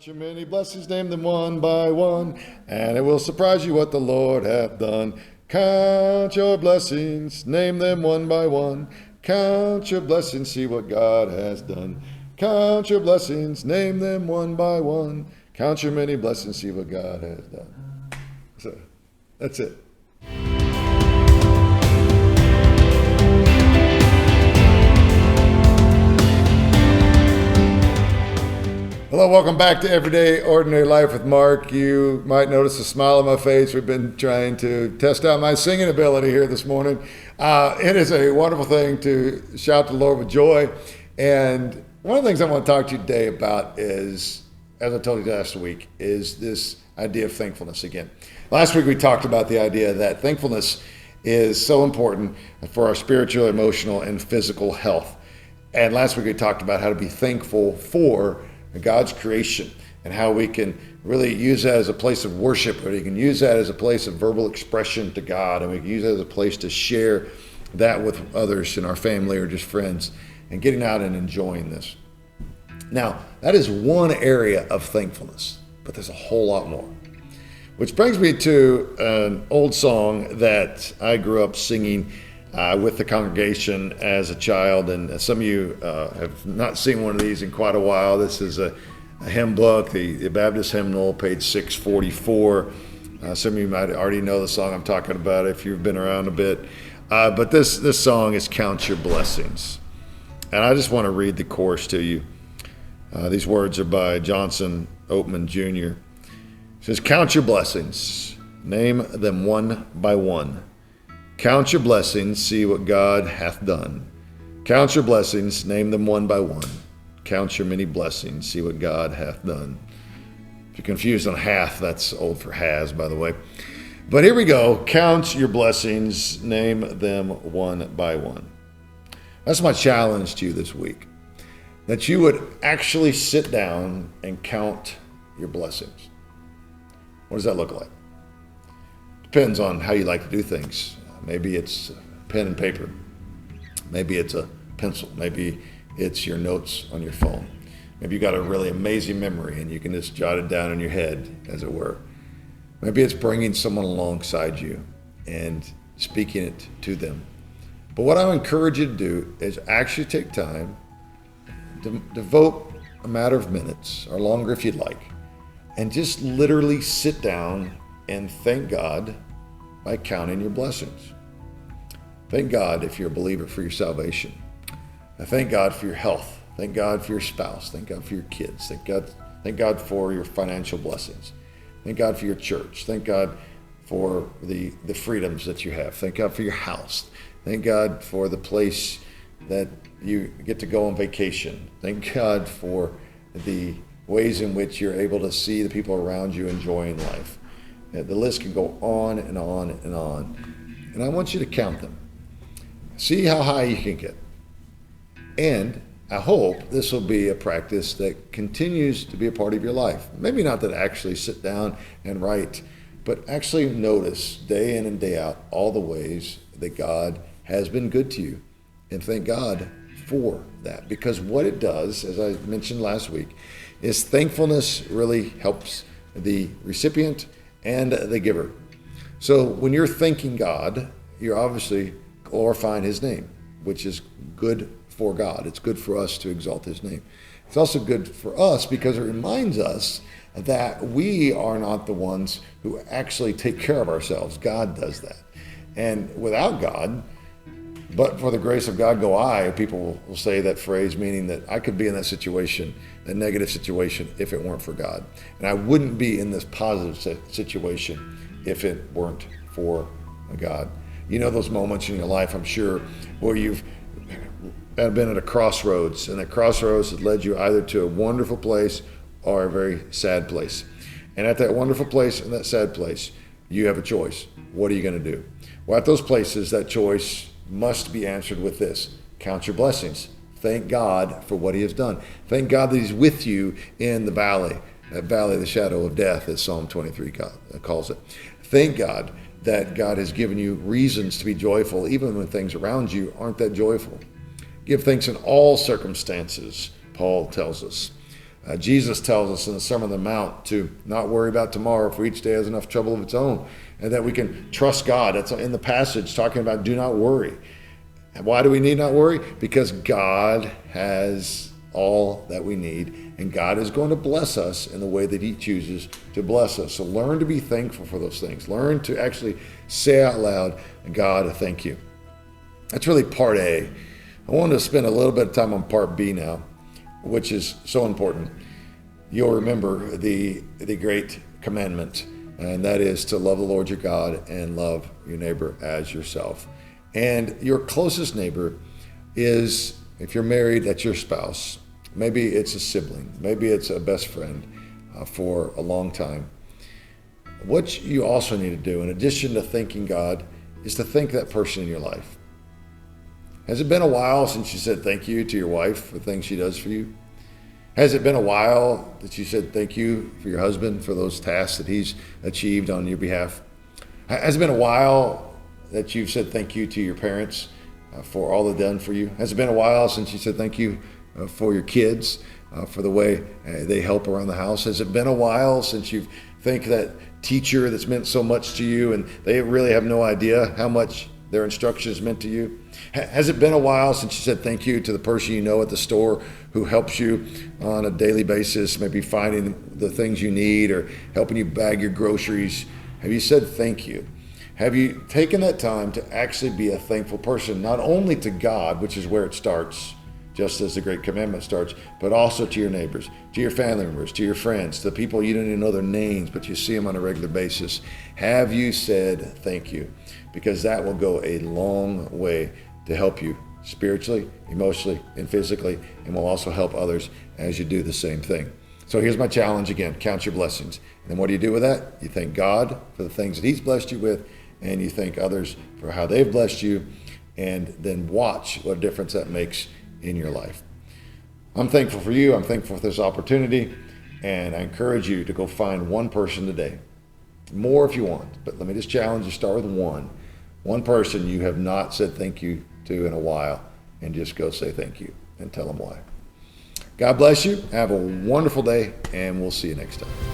Count your many blessings, name them one by one, and it will surprise you what the Lord hath done. Count your blessings, name them one by one. Count your blessings, see what God has done. Count your blessings, name them one by one. Count your many blessings, see what God has done. So that's it. Hello, welcome back to Everyday Ordinary Life with Mark. You might notice a smile on my face. We've been trying to test out my singing ability here this morning. It is a wonderful thing to shout to the Lord with joy. And one of the things I want to talk to you today about is, as I told you last week, is this idea of thankfulness again. Last week we talked about the idea that thankfulness is so important for our spiritual, emotional, and physical health. And last week we talked about how to be thankful for God's creation and how we can really use that as a place of worship, or we can use that as a place of verbal expression to God, and we can use that as a place to share that with others in our family or just friends, and getting out and enjoying this. Now, that is one area of thankfulness, but there's a whole lot more. Which brings me to an old song that I grew up singing with the congregation as a child, and some of you have not seen one of these in quite a while. This is a hymn book, the Baptist Hymnal, page 644. Some of you might already know the song I'm talking about if you've been around a bit. But this song is Count Your Blessings. And I just want to read the chorus to you. These words are by Johnson Oatman Jr. It says, count your blessings, name them one by one. Count your blessings, see what God hath done. Count your blessings, name them one by one. Count your many blessings, see what God hath done. If you're confused on hath, that's old for has, by the way. But here we go. Count your blessings, name them one by one. That's my challenge to you this week. That you would actually sit down and count your blessings. What does that look like? Depends on how you like to do things. Maybe it's pen and paper. Maybe it's a pencil. Maybe it's your notes on your phone. Maybe you got a really amazing memory and you can just jot it down in your head, as it were. Maybe it's bringing someone alongside you and speaking it to them. But what I encourage you to do is actually take time to devote a matter of minutes, or longer if you'd like, and just literally sit down and thank God by counting your blessings. Thank God if you're a believer for your salvation. Thank God for your health. Thank God for your spouse. Thank God for your kids. Thank God for your financial blessings. Thank God for your church. Thank God for the freedoms that you have. Thank God for your house. Thank God for the place that you get to go on vacation. Thank God for the ways in which you're able to see the people around you enjoying life. The list can go on and on and on. And I want you to count them. See how high you can get. And I hope this will be a practice that continues to be a part of your life. Maybe not that actually sit down and write, but actually notice day in and day out all the ways that God has been good to you. And thank God for that. Because what it does, as I mentioned last week, is thankfulness really helps the recipient and the giver. So when you're thanking God, you're obviously glorifying his name, which is good for God. It's good for us to exalt his name. It's also good for us because it reminds us that we are not the ones who actually take care of ourselves. God does that. And without God, but for the grace of God go I, people will say that phrase, meaning that I could be in that situation, that negative situation, if it weren't for God. And I wouldn't be in this positive situation if it weren't for God. You know those moments in your life, I'm sure, where you've been at a crossroads, and that crossroads has led you either to a wonderful place or a very sad place. And at that wonderful place and that sad place, you have a choice. What are you going to do? Well, at those places, that choice must be answered with this: count your blessings. Thank God for what he has done. Thank God that he's with you in the valley, that valley of the shadow of death, as Psalm 23 calls it. Thank God that God has given you reasons to be joyful, even when things around you aren't that joyful. Give thanks in all circumstances, Paul tells us. Jesus tells us in the Sermon on the Mount to not worry about tomorrow, for each day has enough trouble of its own, and that we can trust God. That's in the passage talking about do not worry. And why do we need not worry? Because God has all that we need, and God is going to bless us in the way that he chooses to bless us. So learn to be thankful for those things. Learn to actually say out loud, God, thank you. That's really part A. I want to spend a little bit of time on part B now, which is so important. You'll remember the great commandment, and that is to love the Lord your God and love your neighbor as yourself. And your closest neighbor is, if you're married, that's your spouse. Maybe it's a sibling. Maybe it's a best friend for a long time. What you also need to do, in addition to thanking God, is to thank that person in your life. Has it been a while since you said thank you to your wife for things she does for you? Has it been a while that you said thank you for your husband for those tasks that he's achieved on your behalf? Has it been a while that you've said thank you to your parents for all they've done for you? Has it been a while since you said thank you for your kids for the way they help around the house? Has it been a while since you've thanked that teacher that's meant so much to you and they really have no idea how much their instructions meant to you? Has it been a while since you said thank you to the person you know at the store who helps you on a daily basis, maybe finding the things you need or helping you bag your groceries? Have you said thank you? Have you taken that time to actually be a thankful person, not only to God, which is where it starts, just as the Great Commandment starts, but also to your neighbors, to your family members, to your friends, to the people you don't even know their names, but you see them on a regular basis? Have you said thank you? Because that will go a long way to help you spiritually, emotionally, and physically, and will also help others as you do the same thing. So here's my challenge again: count your blessings. And then what do you do with that? You thank God for the things that he's blessed you with, and you thank others for how they've blessed you, and then watch what difference that makes in your life. I'm thankful for you. I'm thankful for this opportunity, and I encourage you to go find one person today. More if you want, but let me just challenge you, start with one. One person you have not said thank you to in a while, and just go say thank you and tell them why. God bless you. Have a wonderful day, and we'll see you next time.